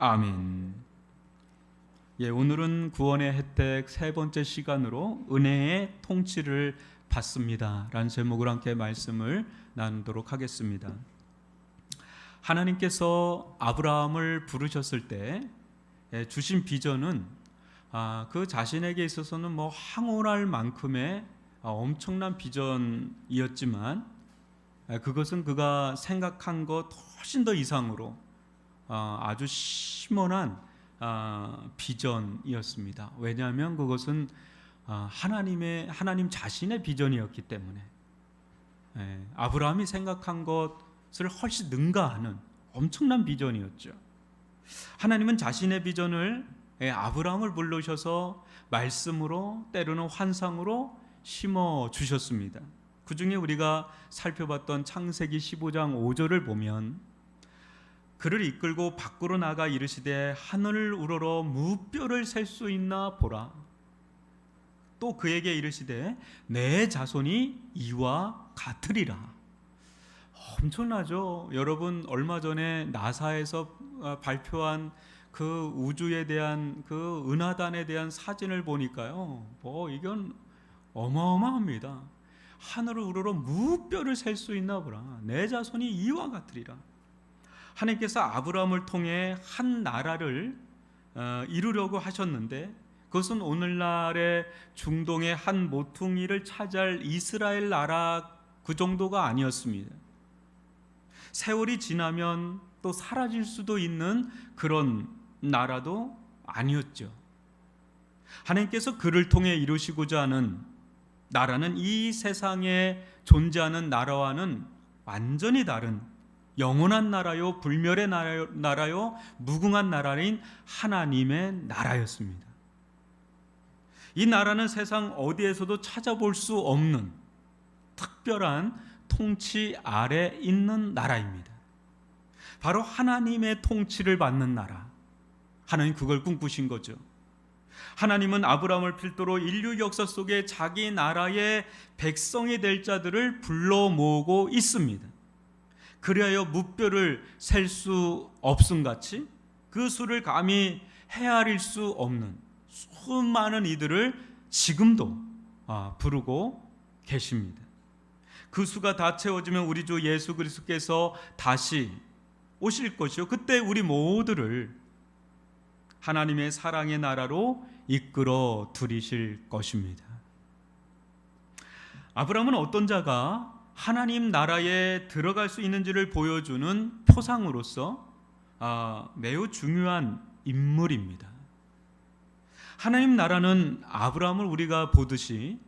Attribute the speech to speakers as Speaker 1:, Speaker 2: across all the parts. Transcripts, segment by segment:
Speaker 1: 아멘. 오늘은 구원의 혜택 세 번째 시간으로 은혜의 통치를 받습니다 라는 제목으로 함께 말씀을 나누도록 하겠습니다. 하나님께서 아브라함을 부르셨을 때 주신 비전은 그 자신에게 있어서는 황홀할 만큼의 엄청난 비전이었지만 그것은 그가 생각한 것 훨씬 더 이상으로 아주 심원한 비전이었습니다. 왜냐하면 그것은 하나님 자신의 비전이었기 때문에 아브라함이 생각한 것을 훨씬 능가하는 엄청난 비전이었죠. 하나님은 자신의 비전을 아브라함을 부르셔서 말씀으로 때로는 환상으로 심어 주셨습니다. 그 중에 우리가 살펴봤던 창세기 15장 5절을 보면 그를 이끌고 밖으로 나가 이르시되 하늘을 우러러 무뼈를 셀 수 있나 보라. 또 그에게 이르시되 내 자손이 이와 같으리라. 엄청나죠? 여러분, 얼마 전에 나사에서 발표한 그 우주에 대한 그 은하단에 대한 사진을 보니까요, 이건 어마어마합니다. 하늘을 우러러 무뼈를 셀 수 있나 보라. 내 자손이 이와 같으리라. 하나님께서 아브라함을 통해 한 나라를 이루려고 하셨는데 그것은 오늘날의 중동의 한 모퉁이를 차지할 이스라엘 나라 그 정도가 아니었습니다. 세월이 지나면 또 사라질 수도 있는 그런 나라도 아니었죠. 하나님께서 그를 통해 이루시고자 하는 나라는 이 세상에 존재하는 나라와는 완전히 다른 영원한 나라요, 불멸의 나라요, 무궁한 나라인 하나님의 나라였습니다. 이 나라는 세상 어디에서도 찾아볼 수 없는 특별한 통치 아래 있는 나라입니다. 바로 하나님의 통치를 받는 나라. 하나님 그걸 꿈꾸신 거죠. 하나님은 아브라함을 필두로 인류 역사 속에 자기 나라의 백성이 될 자들을 불러 모으고 있습니다. 그리하여 무뼈를 셀 수 없음같이 그 수를 감히 헤아릴 수 없는 수많은 이들을 지금도 부르고 계십니다. 그 수가 다 채워지면 우리 주 예수 그리스도께서 다시 오실 것이요, 그때 우리 모두를 하나님의 사랑의 나라로 이끌어 들이실 것입니다. 아브라함은 어떤 자가 하나님 나라에 들어갈 수 있는지를 보여주는 표상으로서 매우 중요한 인물입니다. 하나님 나라는 아브라함을 우리가 보듯이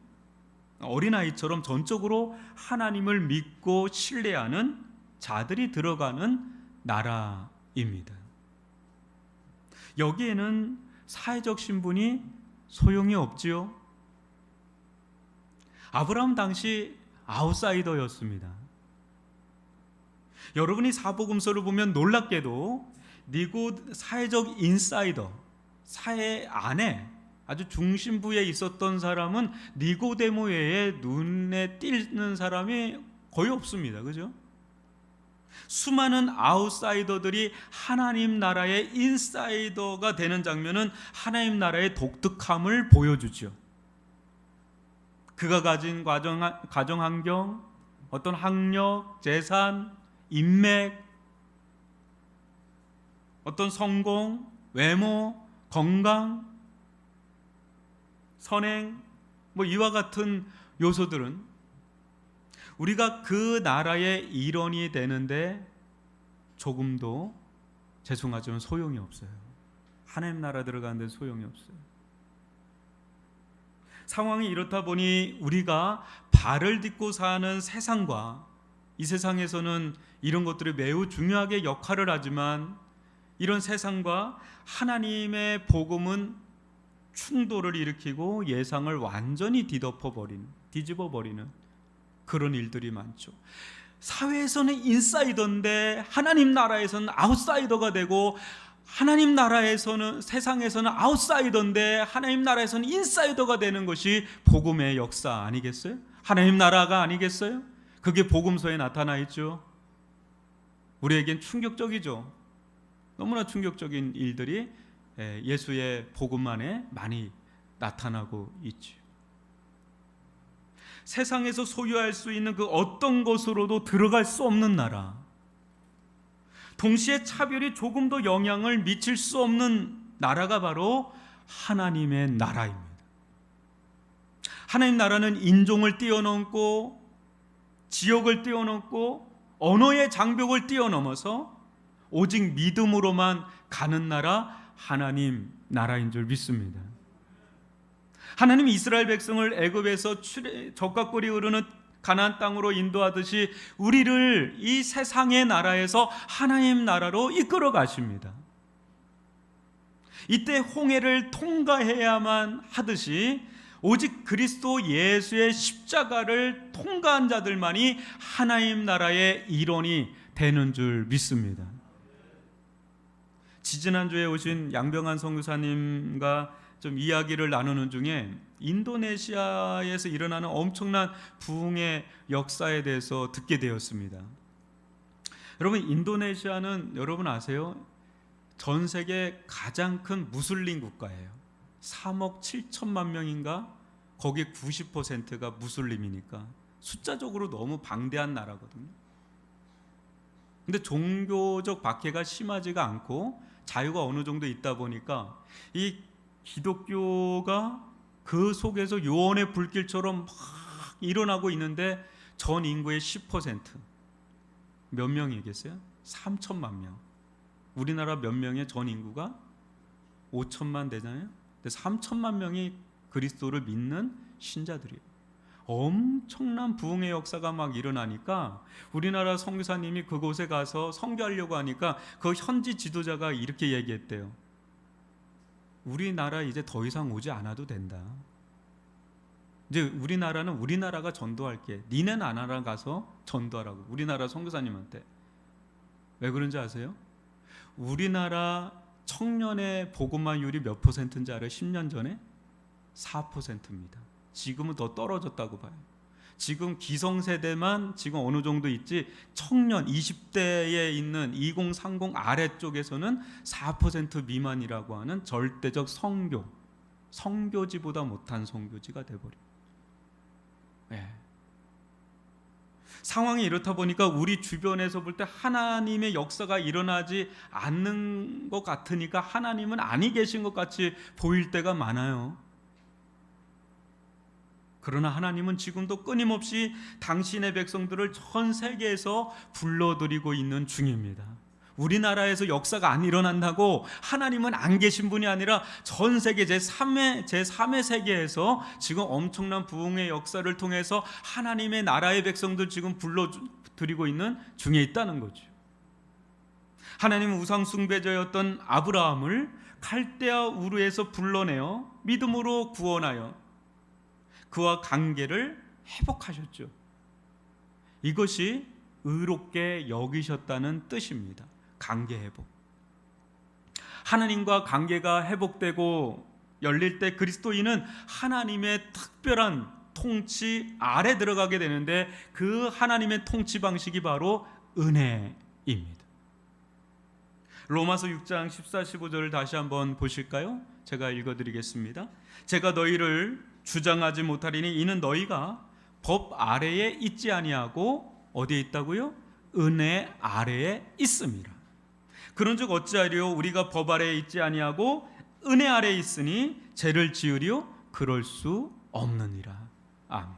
Speaker 1: 어린아이처럼 전적으로 하나님을 믿고 신뢰하는 자들이 들어가는 나라입니다. 여기에는 사회적 신분이 소용이 없지요. 아브라함 당시 아웃사이더였습니다. 여러분이 사복음서를 보면 놀랍게도 니고 사회적 인사이더, 사회 안에 아주 중심부에 있었던 사람은 니고데모 외에 눈에 띄는 사람이 거의 없습니다. 그죠? 수많은 아웃사이더들이 하나님 나라의 인사이더가 되는 장면은 하나님 나라의 독특함을 보여주죠. 그가 가진 가정환경, 어떤 학력, 재산, 인맥, 어떤 성공, 외모, 건강, 선행, 이와 같은 요소들은 우리가 그 나라의 일원이 되는데 조금도 죄송하지만 소용이 없어요. 하나님 나라 들어가는데 소용이 없어요. 상황이 이렇다 보니 우리가 발을 딛고 사는 세상과 이 세상에서는 이런 것들이 매우 중요하게 역할을 하지만 이런 세상과 하나님의 복음은 충돌을 일으키고 예상을 완전히 뒤집어 버리는 그런 일들이 많죠. 사회에서는 인사이더인데 하나님 나라에서는 아웃사이더가 되고, 하나님 나라에서는, 세상에서는 아웃사이더인데 하나님 나라에서는 인사이더가 되는 것이 복음의 역사 아니겠어요? 하나님 나라가 아니겠어요? 그게 복음서에 나타나 있죠. 우리에겐 충격적이죠. 너무나 충격적인 일들이 예수의 복음만에 많이 나타나고 있죠. 세상에서 소유할 수 있는 그 어떤 것으로도 들어갈 수 없는 나라, 동시에 차별이 조금 더 영향을 미칠 수 없는 나라가 바로 하나님의 나라입니다. 하나님 나라는 인종을 뛰어넘고 지역을 뛰어넘고 언어의 장벽을 뛰어넘어서 오직 믿음으로만 가는 나라, 하나님 나라인 줄 믿습니다. 하나님이 이스라엘 백성을 애굽에서 적과 꿀이 흐르는 가나안 땅으로 인도하듯이 우리를 이 세상의 나라에서 하나님 나라로 이끌어 가십니다. 이때 홍해를 통과해야만 하듯이 오직 그리스도 예수의 십자가를 통과한 자들만이 하나님 나라의 일원이 되는 줄 믿습니다. 지지난주에 오신 양병한 선교사님과 좀 이야기를 나누는 중에 인도네시아에서 일어나는 엄청난 부흥의 역사에 대해서 듣게 되었습니다. 여러분, 인도네시아는 여러분 아세요? 전 세계 가장 큰 무슬림 국가예요. 3억 7천만 명인가? 거기에 90%가 무슬림이니까 숫자적으로 너무 방대한 나라거든요. 근데 종교적 박해가 심하지가 않고 자유가 어느 정도 있다 보니까 이 기독교가 그 속에서 요원의 불길처럼 막 일어나고 있는데 전 인구의 10% 몇 명이겠어요? 3천만 명. 우리나라 몇 명의 전 인구가 5천만 되잖아요. 근데 3천만 명이 그리스도를 믿는 신자들이에요. 엄청난 부흥의 역사가 막 일어나니까 우리나라 선교사님이 그곳에 가서 선교하려고 하니까 그 현지 지도자가 이렇게 얘기했대요. 우리나라 이제 더 이상 오지 않아도 된다. 이제 우리나라는 우리나라가 전도할게. 니네 나라 가서 전도하라고. 우리나라 선교사님한테. 왜 그런지 아세요? 우리나라 청년의 복음화율이 몇 %인지 알아요? 10년 전에? 4%입니다. 지금은 더 떨어졌다고 봐요. 지금 기성세대만 지금 어느 정도 있지 청년 20대에 있는 2030 아래쪽에서는 4% 미만이라고 하는 절대적 성교지보다 못한 성교지가 돼버려요. 네. 상황이 이렇다 보니까 우리 주변에서 볼 때 하나님의 역사가 일어나지 않는 것 같으니까 하나님은 아니 계신 것 같이 보일 때가 많아요. 그러나 하나님은 지금도 끊임없이 당신의 백성들을 전 세계에서 불러들이고 있는 중입니다. 우리나라에서 역사가 안 일어난다고 하나님은 안 계신 분이 아니라 전 세계 제3의 세계에서 지금 엄청난 부흥의 역사를 통해서 하나님의 나라의 백성들 지금 불러들이고 있는 중에 있다는 거죠. 하나님은 우상 숭배자였던 아브라함을 갈대아 우르에서 불러내어 믿음으로 구원하여 그와 관계를 회복하셨죠. 이것이 의롭게 여기셨다는 뜻입니다. 관계 회복. 하나님과 관계가 회복되고 열릴 때 그리스도인은 하나님의 특별한 통치 아래 들어가게 되는데 그 하나님의 통치 방식이 바로 은혜입니다. 로마서 6장 14, 15절을 다시 한번 보실까요? 제가 읽어드리겠습니다. 제가 너희를 주장하지 못하리니 이는 너희가 법 아래에 있지 아니하고 어디에 있다고요? 은혜 아래에 있음이라. 그런즉 어찌하리요? 우리가 법 아래에 있지 아니하고 은혜 아래에 있으니 죄를 지으리요? 그럴 수 없느니라. 아멘.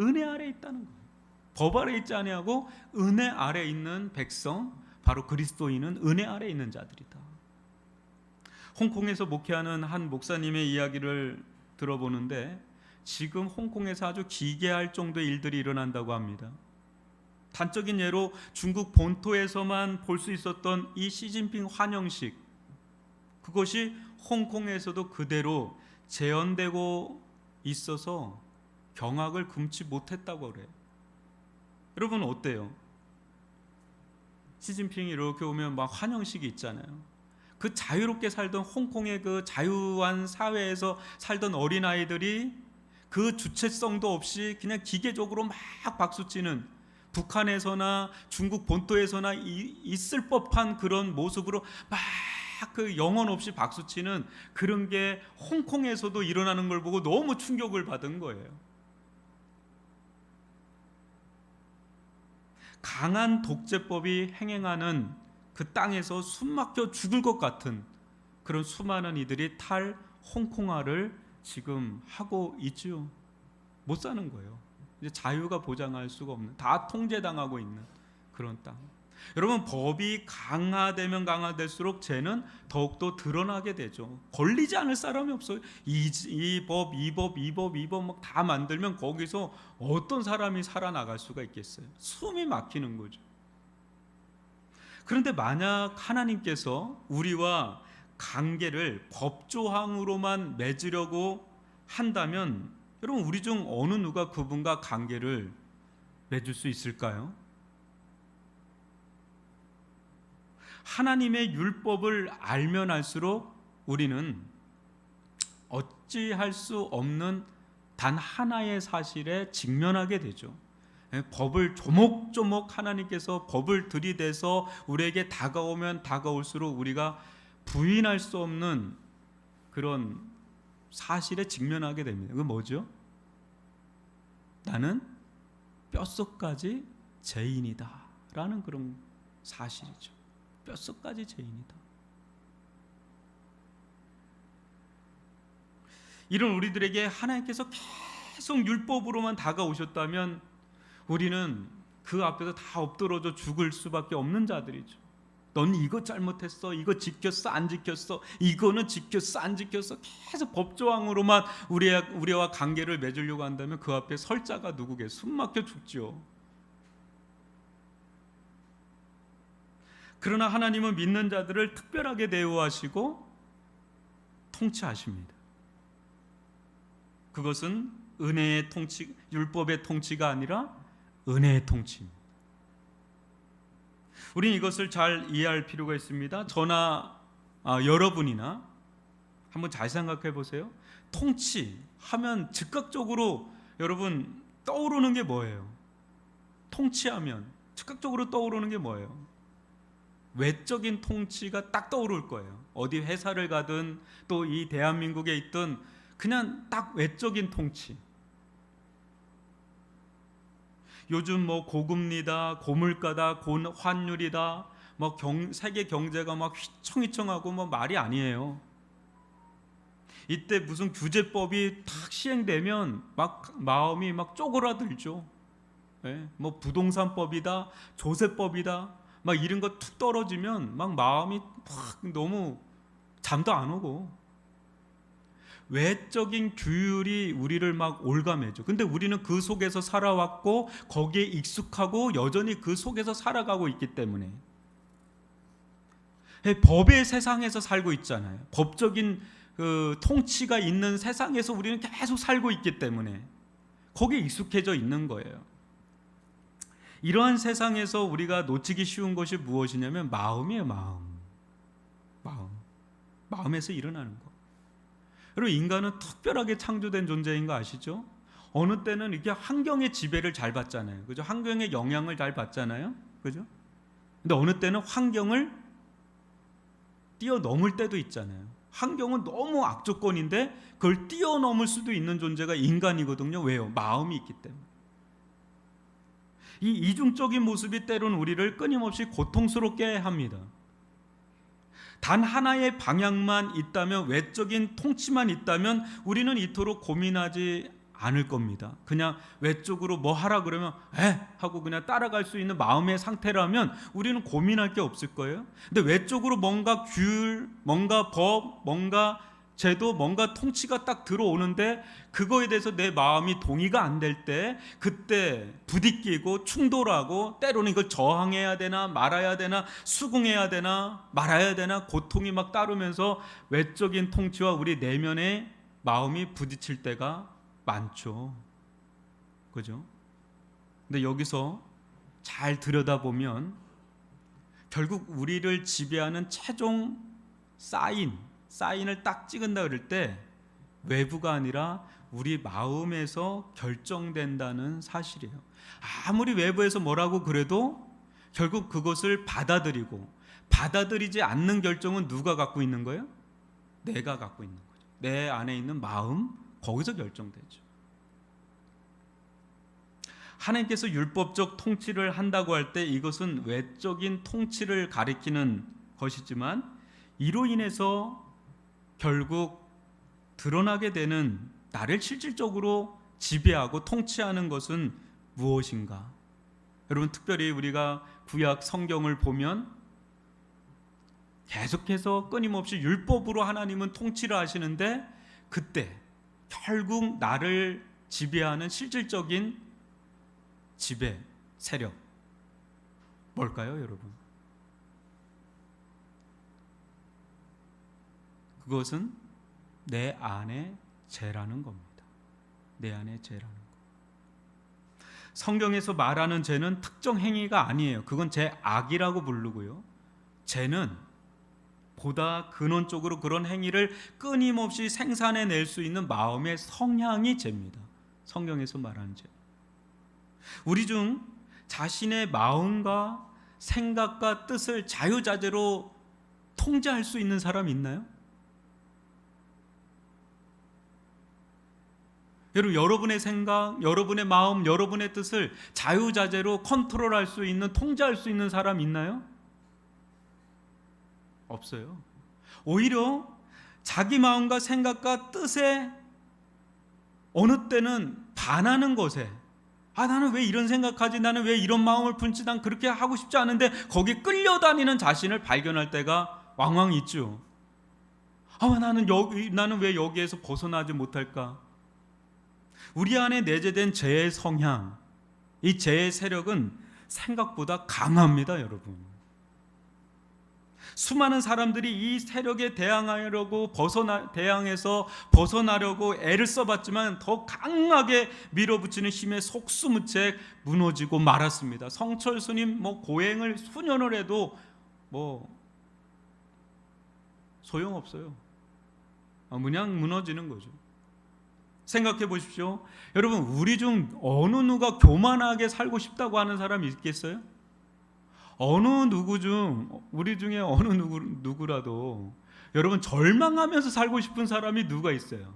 Speaker 1: 은혜 아래에 있다는 거예요. 법 아래에 있지 아니하고 은혜 아래에 있는 백성, 바로 그리스도인은 은혜 아래에 있는 자들이다. 홍콩에서 목회하는 한 목사님의 이야기를 들어보는데 지금 홍콩에서 아주 기괴할 정도의 일들이 일어난다고 합니다. 단적인 예로 중국 본토에서만 볼 수 있었던 이 시진핑 환영식, 그것이 홍콩에서도 그대로 재현되고 있어서 경악을 금치 못했다고 그래요. 여러분 어때요? 시진핑이 이렇게 오면 막 환영식이 있잖아요. 그 자유롭게 살던 홍콩의 그 자유한 사회에서 살던 어린아이들이 그 주체성도 없이 그냥 기계적으로 막 박수치는, 북한에서나 중국 본토에서나 있을 법한 그런 모습으로 막 그 영혼 없이 박수치는 그런 게 홍콩에서도 일어나는 걸 보고 너무 충격을 받은 거예요. 강한 독재법이 행행하는 그 땅에서 숨막혀 죽을 것 같은 그런 수많은 이들이 탈홍콩화를 지금 하고 있죠. 못 사는 거예요. 이제 자유가 보장할 수가 없는, 다 통제당하고 있는 그런 땅. 여러분, 법이 강화되면 강화될수록 죄는 더욱더 드러나게 되죠. 걸리지 않을 사람이 없어요. 이 법 막 다 만들면 거기서 어떤 사람이 살아나갈 수가 있겠어요? 숨이 막히는 거죠. 그런데 만약 하나님께서 우리와 관계를 법조항으로만 맺으려고 한다면 여러분, 우리 중 어느 누가 그분과 관계를 맺을 수 있을까요? 하나님의 율법을 알면 알수록 우리는 어찌할 수 없는 단 하나의 사실에 직면하게 되죠. 법을 조목조목 하나님께서 법을 들이대서 우리에게 다가오면 다가올수록 우리가 부인할 수 없는 그런 사실에 직면하게 됩니다. 그건 뭐죠? 나는 뼛속까지 죄인이다 라는 그런 사실이죠. 뼛속까지 죄인이다. 이런 우리들에게 하나님께서 계속 율법으로만 다가오셨다면 우리는 그 앞에서 다 엎드러져 죽을 수밖에 없는 자들이죠. 넌 이거 잘못했어, 이거 지켰어, 안 지켰어, 이거는 지켰어, 안 지켰어, 계속 법조항으로만 우리와 관계를 맺으려고 한다면 그 앞에 설 자가 누구게? 숨 막혀 죽죠. 그러나 하나님은 믿는 자들을 특별하게 대우하시고 통치하십니다. 그것은 은혜의 통치, 율법의 통치가 아니라 은혜의 통치입니다. 우리는 이것을 잘 이해할 필요가 있습니다. 저나 여러분이나 한번 잘 생각해 보세요. 통치하면 즉각적으로 여러분 떠오르는 게 뭐예요? 통치하면 즉각적으로 떠오르는 게 뭐예요? 외적인 통치가 딱 떠오를 거예요. 어디 회사를 가든 또 이 대한민국에 있든 그냥 딱 외적인 통치. 요즘 뭐 고금리다, 고물가다, 고환율이다, 뭐 세계 경제가 막 휘청휘청하고 뭐 말이 아니에요. 이때 무슨 규제법이 탁 시행되면 막 마음이 막 쪼그라들죠. 네? 뭐 부동산법이다, 조세법이다, 막 이런 거 툭 떨어지면 막 마음이 막 너무 잠도 안 오고 외적인 규율이 우리를 막 올가매죠. 근데 우리는 그 속에서 살아왔고 거기에 익숙하고 여전히 그 속에서 살아가고 있기 때문에 법의 세상에서 살고 있잖아요. 법적인 그 통치가 있는 세상에서 우리는 계속 살고 있기 때문에 거기에 익숙해져 있는 거예요. 이러한 세상에서 우리가 놓치기 쉬운 것이 무엇이냐면 마음이에요. 마음에서 일어나는 거. 여러분, 인간은 특별하게 창조된 존재인 거 아시죠? 어느 때는 이렇게 환경의 지배를 잘 받잖아요. 그죠? 환경의 영향을 잘 받잖아요. 그죠? 근데 어느 때는 환경을 뛰어넘을 때도 있잖아요. 환경은 너무 악조건인데 그걸 뛰어넘을 수도 있는 존재가 인간이거든요. 왜요? 마음이 있기 때문에. 이 이중적인 모습이 때로는 우리를 끊임없이 고통스럽게 합니다. 단 하나의 방향만 있다면, 외적인 통치만 있다면 우리는 이토록 고민하지 않을 겁니다. 그냥 외적으로 뭐 하라 그러면 하고 그냥 따라갈 수 있는 마음의 상태라면 우리는 고민할 게 없을 거예요. 근데 외적으로 뭔가 규율, 뭔가 법, 뭔가 제도, 뭔가 통치가 딱 들어오는데 그거에 대해서 내 마음이 동의가 안 될 때 그때 부딪히고 충돌하고 때로는 이걸 저항해야 되나 말아야 되나 수긍해야 되나 말아야 되나 고통이 막 따르면서 외적인 통치와 우리 내면의 마음이 부딪힐 때가 많죠. 그죠? 근데 여기서 잘 들여다보면 결국 우리를 지배하는 최종 사인을 딱 찍은다 그럴 때 외부가 아니라 우리 마음에서 결정된다는 사실이에요. 아무리 외부에서 뭐라고 그래도 결국 그것을 받아들이지 않는 결정은 누가 갖고 있는 거예요? 내가 갖고 있는 거죠. 내 안에 있는 마음, 거기서 결정되죠. 하나님께서 율법적 통치를 한다고 할 때 이것은 외적인 통치를 가리키는 것이지만 이로 인해서 결국 드러나게 되는 나를 실질적으로 지배하고 통치하는 것은 무엇인가? 여러분, 특별히 우리가 구약 성경을 보면 계속해서 끊임없이 율법으로 하나님은 통치를 하시는데 그때 결국 나를 지배하는 실질적인 지배 세력 뭘까요, 여러분? 그것은 내 안에 죄라는 겁니다. 내 안에 죄라는 것. 성경에서 말하는 죄는 특정 행위가 아니에요. 그건 죄악이라고 부르고요. 죄는 보다 근원적으로 그런 행위를 끊임없이 생산해낼 수 있는 마음의 성향이 죄입니다. 성경에서 말하는 죄. 우리 중 자신의 마음과 생각과 뜻을 자유자재로 통제할 수 있는 사람이 있나요? 여러분의 생각, 여러분의 마음, 여러분의 뜻을 자유자재로 컨트롤할 수 있는, 통제할 수 있는 사람 있나요? 없어요. 오히려 자기 마음과 생각과 뜻에 어느 때는 반하는 것에 나는 왜 이런 생각하지? 나는 왜 이런 마음을 품지? 난 그렇게 하고 싶지 않은데 거기에 끌려다니는 자신을 발견할 때가 왕왕 있죠. 나는 왜 여기에서 벗어나지 못할까? 우리 안에 내재된 죄의 성향, 이 죄의 세력은 생각보다 강합니다, 여러분. 수많은 사람들이 이 세력에 대항해서 벗어나려고 애를 써봤지만 더 강하게 밀어붙이는 힘에 속수무책 무너지고 말았습니다. 성철 스님 고행을 수년을 해도 소용없어요. 그냥 무너지는 거죠. 생각해 보십시오. 여러분, 우리 중 어느 누가 교만하게 살고 싶다고 하는 사람이 있겠어요? 우리 중에 어느 누구라도 여러분 절망하면서 살고 싶은 사람이 누가 있어요?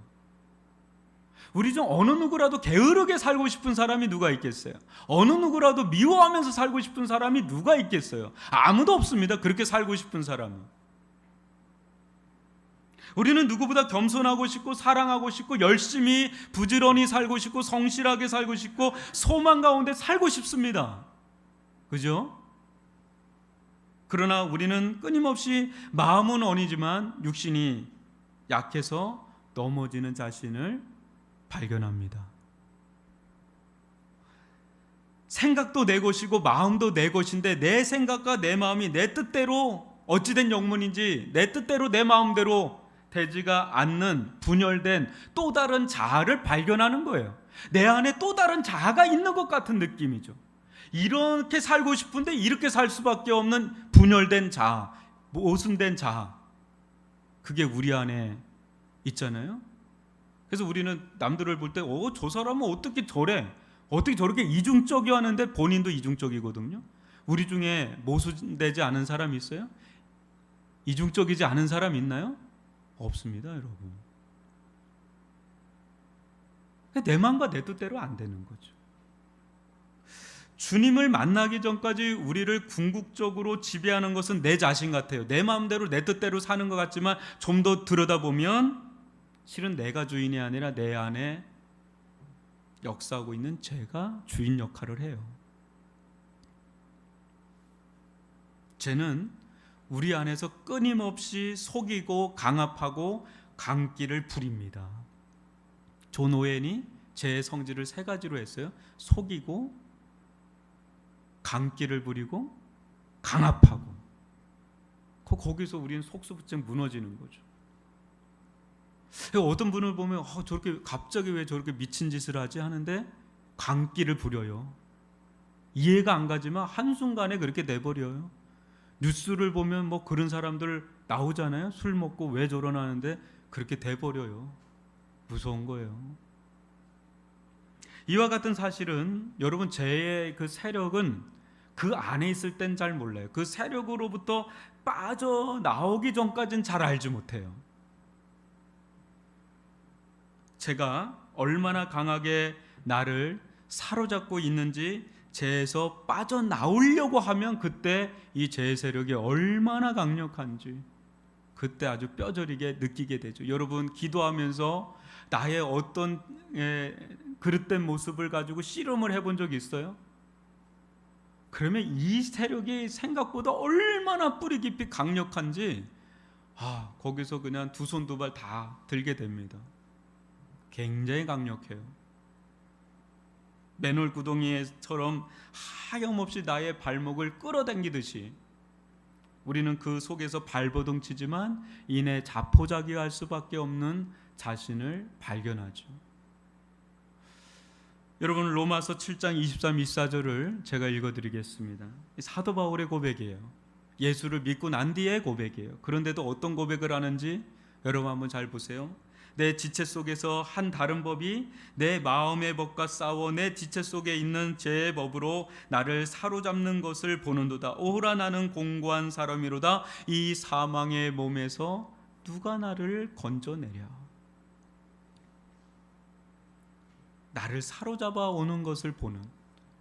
Speaker 1: 우리 중 어느 누구라도 게으르게 살고 싶은 사람이 누가 있겠어요? 어느 누구라도 미워하면서 살고 싶은 사람이 누가 있겠어요? 아무도 없습니다. 그렇게 살고 싶은 사람은. 우리는 누구보다 겸손하고 싶고 사랑하고 싶고 열심히 부지런히 살고 싶고 성실하게 살고 싶고 소망 가운데 살고 싶습니다. 그죠? 그러나 우리는 끊임없이 마음은 언이지만 육신이 약해서 넘어지는 자신을 발견합니다. 생각도 내 것이고 마음도 내 것인데 내 생각과 내 마음이 내 뜻대로 어찌된 영문인지 내 뜻대로 내 마음대로 되지가 않는 분열된 또 다른 자아를 발견하는 거예요. 내 안에 또 다른 자아가 있는 것 같은 느낌이죠. 이렇게 살고 싶은데 이렇게 살 수밖에 없는 분열된 자아, 모순된 자아, 그게 우리 안에 있잖아요. 그래서 우리는 남들을 볼 때 저 사람은 어떻게 저렇게 이중적이야 하는데 본인도 이중적이거든요. 우리 중에 모순되지 않은 사람이 있어요? 이중적이지 않은 사람 있나요? 없습니다, 여러분. 내 마음과 내 뜻대로 안 되는 거죠. 주님을 만나기 전까지 우리를 궁극적으로 지배하는 것은 내 자신 같아요. 내 마음대로 내 뜻대로 사는 것 같지만 좀 더 들여다보면 실은 내가 주인이 아니라 내 안에 역사하고 있는 죄가 주인 역할을 해요. 죄는 우리 안에서 끊임없이 속이고 강압하고 강기를 부립니다. 존 오웬이 죄의 성질을 세 가지로 했어요. 속이고 강기를 부리고 강압하고. 거기서 우리는 속수무책 무너지는 거죠. 어떤 분을 보면 저렇게 갑자기 왜 저렇게 미친 짓을 하지 하는데 강기를 부려요. 이해가 안 가지만 한순간에 그렇게 내버려요. 뉴스를 보면 그런 사람들 나오잖아요. 술 먹고 왜 저러나는데 그렇게 돼버려요. 무서운 거예요. 이와 같은 사실은 여러분, 죄의 그 세력은 그 안에 있을 땐 잘 몰라요. 그 세력으로부터 빠져나오기 전까지는 잘 알지 못해요. 제가 얼마나 강하게 나를 사로잡고 있는지 죄에서 빠져나오려고 하면 그때 이 죄의 세력이 얼마나 강력한지 그때 아주 뼈저리게 느끼게 되죠. 여러분, 기도하면서 나의 어떤 그릇된 모습을 가지고 씨름을 해본 적이 있어요? 그러면 이 세력이 생각보다 얼마나 뿌리 깊이 강력한지 거기서 그냥 두 손 두 발 다 들게 됩니다. 굉장히 강력해요. 맨홀 구덩이처럼 하염없이 나의 발목을 끌어당기듯이 우리는 그 속에서 발버둥치지만 이내 자포자기할 수밖에 없는 자신을 발견하죠. 여러분, 로마서 7장 23, 24절을 제가 읽어드리겠습니다. 사도 바울의 고백이에요. 예수를 믿고 난 뒤의 고백이에요. 그런데도 어떤 고백을 하는지 여러분 한번 잘 보세요. 내 지체 속에서 한 다른 법이 내 마음의 법과 싸워 내 지체 속에 있는 죄의 법으로 나를 사로잡는 것을 보는도다. 오호라, 나는 공고한 사람이로다. 이 사망의 몸에서 누가 나를 건져내랴. 나를 사로잡아 오는 것을 보는,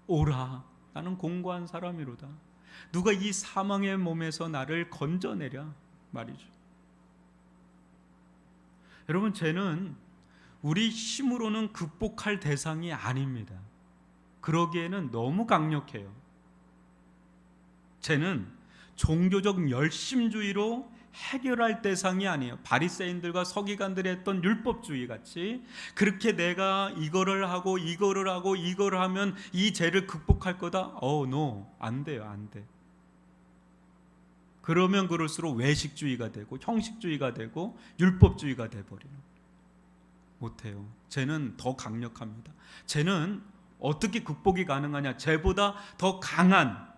Speaker 1: 오라, 나는 공고한 사람이로다. 누가 이 사망의 몸에서 나를 건져내랴 말이죠. 여러분, 죄는 우리 힘으로는 극복할 대상이 아닙니다. 그러기에는 너무 강력해요. 죄는 종교적 열심주의로 해결할 대상이 아니에요. 바리새인들과 서기관들이 했던 율법주의 같이 그렇게 내가 이거를 하고 이거를 하고 이거를 하면 이 죄를 극복할 거다. no, 안 돼요, 안 돼. 그러면 그럴수록 외식주의가 되고 형식주의가 되고 율법주의가 돼버리는, 못해요. 죄는 더 강력합니다. 죄는 어떻게 극복이 가능하냐? 죄보다 더 강한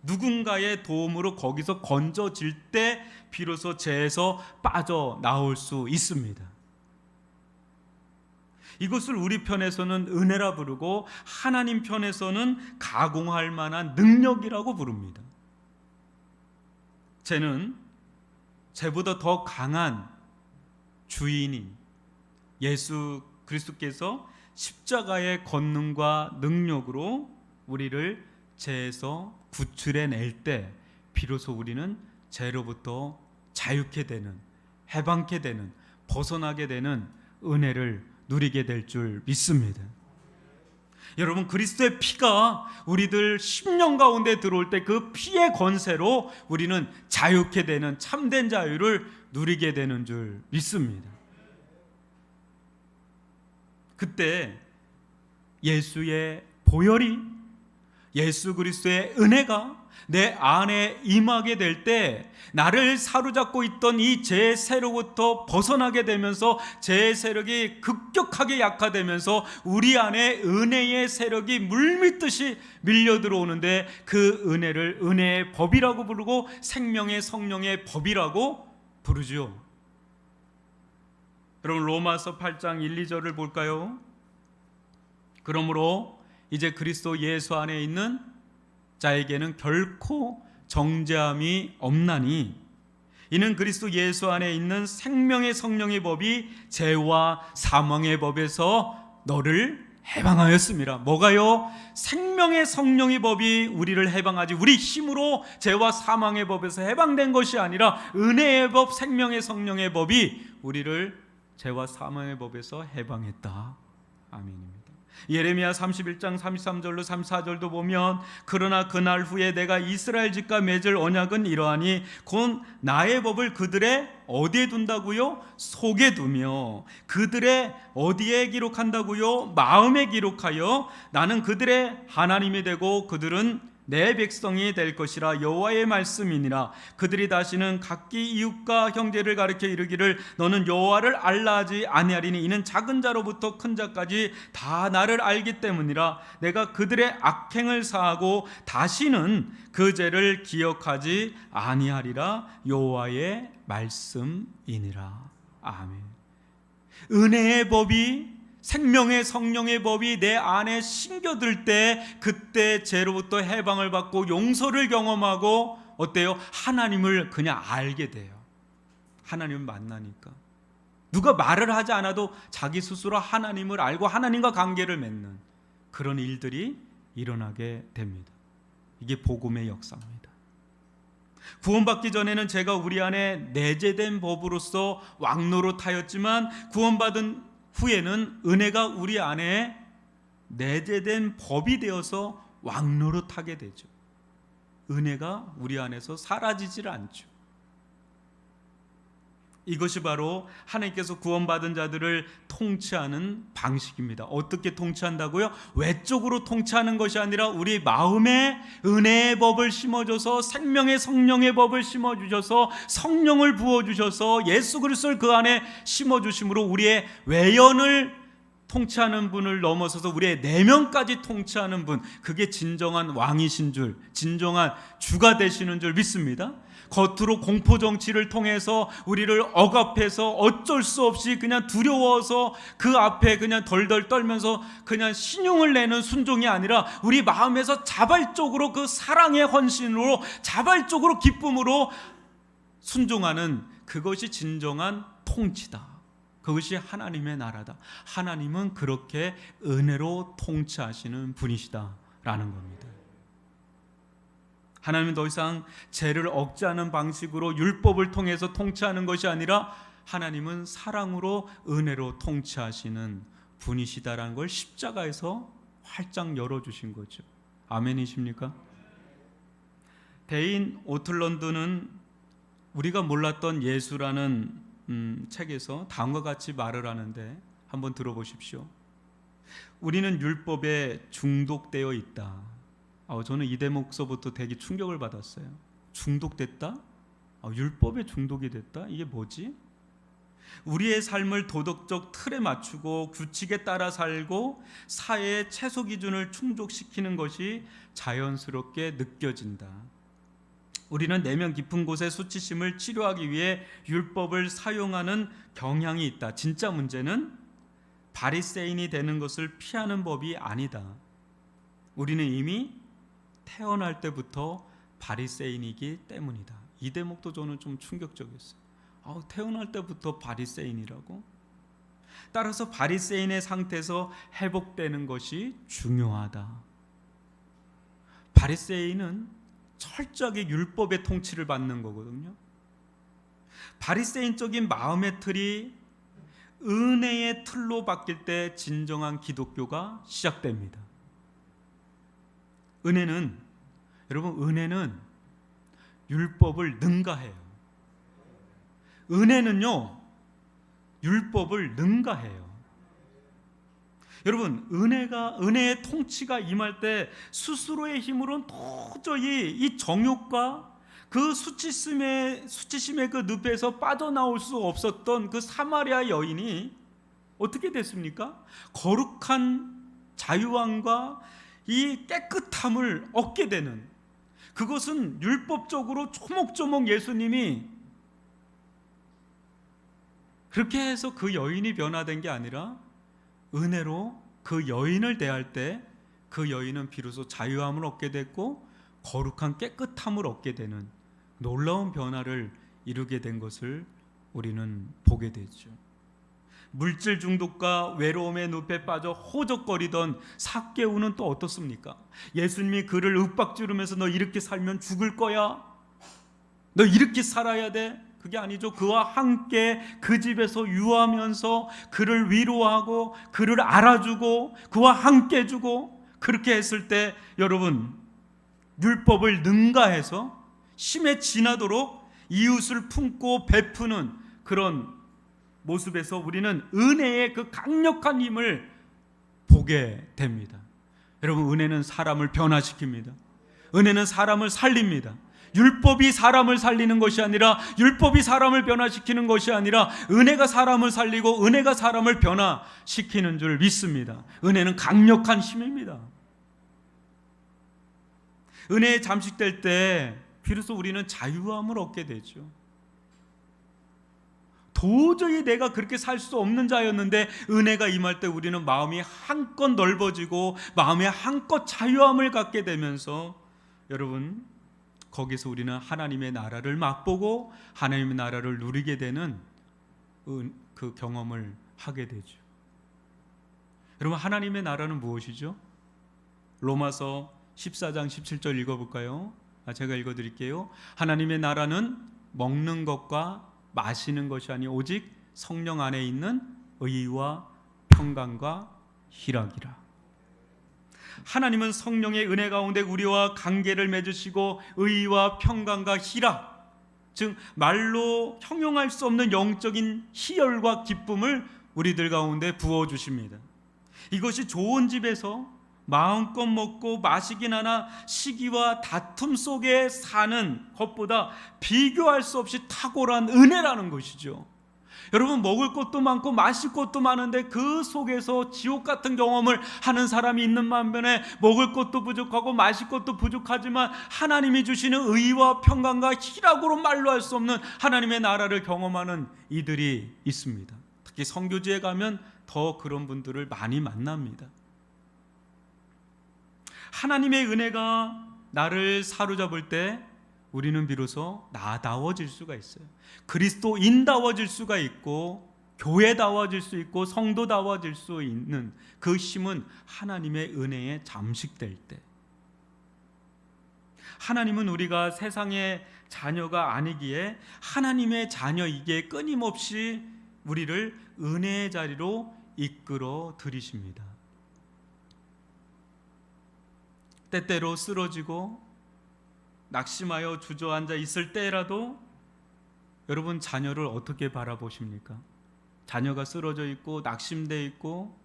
Speaker 1: 누군가의 도움으로 거기서 건져질 때 비로소 죄에서 빠져나올 수 있습니다. 이것을 우리 편에서는 은혜라 부르고 하나님 편에서는 가공할 만한 능력이라고 부릅니다. 죄는 죄보다 더 강한 주인인 예수 그리스도께서 십자가의 권능과 능력으로 우리를 죄에서 구출해낼 때 비로소 우리는 죄로부터 자유케 되는, 해방케 되는, 벗어나게 되는 은혜를 누리게 될 줄 믿습니다. 여러분, 그리스도의 피가 우리들 심령 가운데 들어올 때 그 피의 권세로 우리는 자유케 되는 참된 자유를 누리게 되는 줄 믿습니다. 그때 예수의 보혈이, 예수 그리스도의 은혜가 내 안에 임하게 될 때 나를 사로잡고 있던 이 죄의 세력부터 벗어나게 되면서 죄의 세력이 급격하게 약화되면서 우리 안에 은혜의 세력이 물밀듯이 밀려 들어오는데 그 은혜를 은혜의 법이라고 부르고 생명의 성령의 법이라고 부르죠. 여러분, 로마서 8장 1, 2절을 볼까요? 그러므로 이제 그리스도 예수 안에 있는 자에게는 결코 정죄함이 없나니 이는 그리스도 예수 안에 있는 생명의 성령의 법이 죄와 사망의 법에서 너를 해방하였습니다. 뭐가요? 생명의 성령의 법이 우리를 해방하지, 우리 힘으로 죄와 사망의 법에서 해방된 것이 아니라 은혜의 법, 생명의 성령의 법이 우리를 죄와 사망의 법에서 해방했다. 아멘입니다. 예레미야 31장 33절로 34절도 보면 그러나 그날 후에 내가 이스라엘 집과 맺을 언약은 이러하니 곧 나의 법을 그들의 어디에 둔다고요? 속에 두며 그들의 어디에 기록한다고요? 마음에 기록하여 나는 그들의 하나님이 되고 그들은 내 백성이 될 것이라. 여호와의 말씀이니라. 그들이 다시는 각기 이웃과 형제를 가리켜 이르기를 너는 여호와를 알라 하지 아니하리니 이는 작은 자로부터 큰 자까지 다 나를 알기 때문이라. 내가 그들의 악행을 사하고 다시는 그 죄를 기억하지 아니하리라. 여호와의 말씀이니라. 아멘. 은혜의 법이 생명의 성령의 법이 내 안에 심겨들 때 그때 죄로부터 해방을 받고 용서를 경험하고 어때요? 하나님을 그냥 알게 돼요. 하나님을 만나니까 누가 말을 하지 않아도 자기 스스로 하나님을 알고 하나님과 관계를 맺는 그런 일들이 일어나게 됩니다. 이게 복음의 역사입니다. 구원받기 전에는 제가 우리 안에 내재된 법으로서 왕노릇하였지만 구원받은 후에는 은혜가 우리 안에 내재된 법이 되어서 왕노릇하게 되죠. 은혜가 우리 안에서 사라지질 않죠. 이것이 바로 하나님께서 구원받은 자들을 통치하는 방식입니다. 어떻게 통치한다고요? 외적으로 통치하는 것이 아니라 우리 마음에 은혜의 법을 심어줘서 생명의 성령의 법을 심어주셔서 성령을 부어주셔서 예수 그리스도를 그 안에 심어주심으로 우리의 외연을 통치하는 분을 넘어서서 우리의 내면까지 통치하는 분, 그게 진정한 왕이신 줄, 진정한 주가 되시는 줄 믿습니다. 겉으로 공포정치를 통해서 우리를 억압해서 어쩔 수 없이 그냥 두려워서 그 앞에 그냥 덜덜 떨면서 그냥 신용을 내는 순종이 아니라 우리 마음에서 자발적으로 그 사랑의 헌신으로 자발적으로 기쁨으로 순종하는 그것이 진정한 통치다. 그것이 하나님의 나라다. 하나님은 그렇게 은혜로 통치하시는 분이시다라는 겁니다. 하나님은 더 이상 죄를 억제하는 방식으로 율법을 통해서 통치하는 것이 아니라 하나님은 사랑으로 은혜로 통치하시는 분이시다라는 걸 십자가에서 활짝 열어주신 거죠. 아멘이십니까? 데인 오틀런드는 우리가 몰랐던 예수라는 책에서 다음과 같이 말을 하는데 한번 들어보십시오. 우리는 율법에 중독되어 있다. 저는 이 대목서부터 되게 충격을 받았어요. 중독됐다? 율법에 중독이 됐다? 이게 뭐지? 우리의 삶을 도덕적 틀에 맞추고 규칙에 따라 살고 사회의 최소 기준을 충족시키는 것이 자연스럽게 느껴진다. 우리는 내면 깊은 곳의 수치심을 치료하기 위해 율법을 사용하는 경향이 있다. 진짜 문제는 바리새인이 되는 것을 피하는 법이 아니다. 우리는 이미 태어날 때부터 바리새인이기 때문이다. 이 대목도 저는 좀 충격적이었어요. 태어날 때부터 바리새인이라고? 따라서 바리새인의 상태에서 회복되는 것이 중요하다. 바리새인은 철저하게 율법의 통치를 받는 거거든요. 바리새인적인 마음의 틀이 은혜의 틀로 바뀔 때 진정한 기독교가 시작됩니다. 은혜는 율법을 능가해요. 은혜는요, 율법을 능가해요. 여러분, 은혜의 통치가 임할 때 스스로의 힘으로는 도저히 이 정욕과 그 수치심의 그 늪에서 빠져나올 수 없었던 그 사마리아 여인이 어떻게 됐습니까? 거룩한 자유함과 이 깨끗함을 얻게 되는, 그것은 율법적으로 조목조목 예수님이 그렇게 해서 그 여인이 변화된 게 아니라 은혜로 그 여인을 대할 때 그 여인은 비로소 자유함을 얻게 됐고 거룩한 깨끗함을 얻게 되는 놀라운 변화를 이루게 된 것을 우리는 보게 되죠. 물질 중독과 외로움의 늪에 빠져 호적거리던 삭개오는 또 어떻습니까? 예수님이 그를 윽박지르면서 너 이렇게 살면 죽을 거야, 너 이렇게 살아야 돼, 그게 아니죠. 그와 함께 그 집에서 유하면서 그를 위로하고 그를 알아주고 그와 함께 주고, 그렇게 했을 때 여러분, 율법을 능가해서 심에 지나도록 이웃을 품고 베푸는 그런 모습에서 우리는 은혜의 그 강력한 힘을 보게 됩니다. 여러분, 은혜는 사람을 변화시킵니다. 은혜는 사람을 살립니다. 율법이 사람을 살리는 것이 아니라, 율법이 사람을 변화시키는 것이 아니라 은혜가 사람을 살리고 은혜가 사람을 변화시키는 줄 믿습니다. 은혜는 강력한 힘입니다. 은혜에 잠식될 때 비로소 우리는 자유함을 얻게 되죠. 도저히 내가 그렇게 살 수 없는 자였는데 은혜가 임할 때 우리는 마음이 한껏 넓어지고 마음에 한껏 자유함을 갖게 되면서 여러분 거기서 우리는 하나님의 나라를 맛보고 하나님의 나라를 누리게 되는 그 경험을 하게 되죠. 여러분 하나님의 나라는 무엇이죠? 로마서 14장 17절 읽어볼까요? 제가 읽어드릴게요. 하나님의 나라는 먹는 것과 마시는 것이 아니 오직 성령 안에 있는 의와 평강과 희락이라. 하나님은 성령의 은혜 가운데 우리와 관계를 맺으시고 의와 평강과 희락, 즉 말로 형용할 수 없는 영적인 희열과 기쁨을 우리들 가운데 부어주십니다. 이것이 좋은 집에서 마음껏 먹고 마시긴 하나 시기와 다툼 속에 사는 것보다 비교할 수 없이 탁월한 은혜라는 것이죠. 여러분 먹을 것도 많고 마실 것도 많은데 그 속에서 지옥 같은 경험을 하는 사람이 있는 반면에 먹을 것도 부족하고 마실 것도 부족하지만 하나님이 주시는 의와 평강과 희락으로 말로 할 수 없는 하나님의 나라를 경험하는 이들이 있습니다. 특히 선교지에 가면 더 그런 분들을 많이 만납니다. 하나님의 은혜가 나를 사로잡을 때 우리는 비로소 나다워질 수가 있어요. 그리스도인다워질 수가 있고 교회다워질 수 있고 성도다워질 수 있는 그 힘은 하나님의 은혜에 잠식될 때. 하나님은 우리가 세상의 자녀가 아니기에 하나님의 자녀이기에 끊임없이 우리를 은혜의 자리로 이끌어 들이십니다. 때때로 쓰러지고 낙심하여 주저앉아 있을 때라도 여러분 자녀를 어떻게 바라보십니까? 자녀가 쓰러져 있고 낙심돼 있고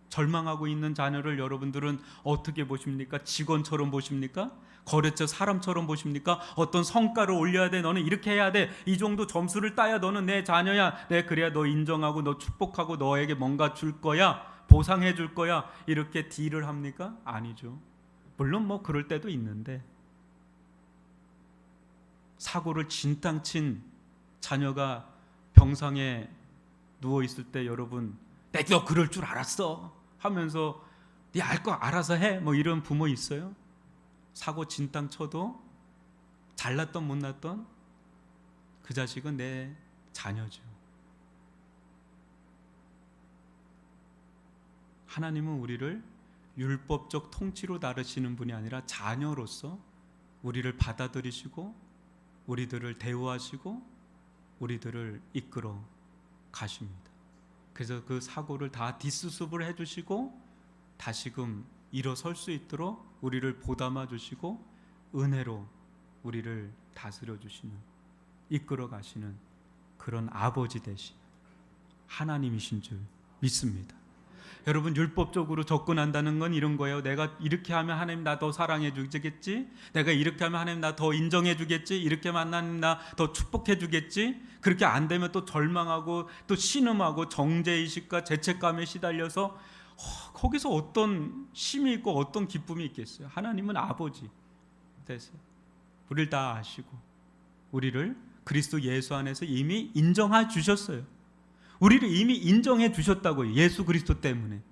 Speaker 1: 절망하고 있는 자녀를 여러분들은 어떻게 보십니까? 직원처럼 보십니까? 거래처 사람처럼 보십니까? 어떤 성과를 올려야 돼, 너는 이렇게 해야 돼, 이 정도 점수를 따야 너는 내 자녀야, 내 그래야 너 인정하고 너 축복하고 너에게 뭔가 줄 거야, 보상해 줄 거야, 이렇게 딜을 합니까? 아니죠. 물론 뭐 그럴 때도 있는데 사고를 진땅 친 자녀가 병상에 누워있을 때 여러분 너 그럴 줄 알았어 하면서 네 알 거 알아서 해 뭐 이런 부모 있어요? 사고 진땅 쳐도 잘났던 못났던 그 자식은 내 자녀죠. 하나님은 우리를 율법적 통치로 다루시는 분이 아니라 자녀로서 우리를 받아들이시고 우리들을 대우하시고 우리들을 이끌어 가십니다. 그래서 그 사고를 다 뒷수습을 해주시고 다시금 일어설 수 있도록 우리를 보담아 주시고 은혜로 우리를 다스려 주시는, 이끌어 가시는 그런 아버지 되신 하나님이신 줄 믿습니다. 여러분 율법적으로 접근한다는 건 이런 거예요. 내가 이렇게 하면 하나님 나 더 사랑해 주겠지, 내가 이렇게 하면 하나님 나 더 인정해 주겠지, 이렇게 하면 하나님 나 더 축복해 주겠지. 그렇게 안 되면 또 절망하고 또 신음하고 정죄의식과 죄책감에 시달려서 거기서 어떤 힘이 있고 어떤 기쁨이 있겠어요. 하나님은 아버지 되세요. 우리를 다 아시고 우리를 그리스도 예수 안에서 이미 인정해 주셨어요. 우리를 이미 인정해 주셨다고요. 예수 그리스도 때문에.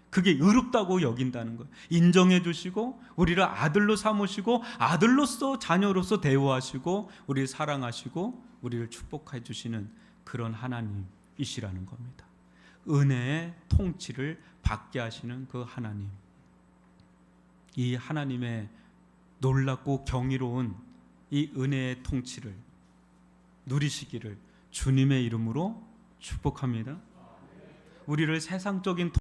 Speaker 1: 그게 의롭다고 여긴다는 거예요. 인정해 주시고 우리를 아들로 삼으시고 아들로서 자녀로서 대우하시고 우리를 사랑하시고 우리를 축복해 주시는 그런 하나님이시라는 겁니다. 은혜의 통치를 받게 하시는 그 하나님, 이 하나님의 놀랍고 경이로운 이 은혜의 통치를 누리시기를 주님의 이름으로 축복합니다. 우리를 세상적인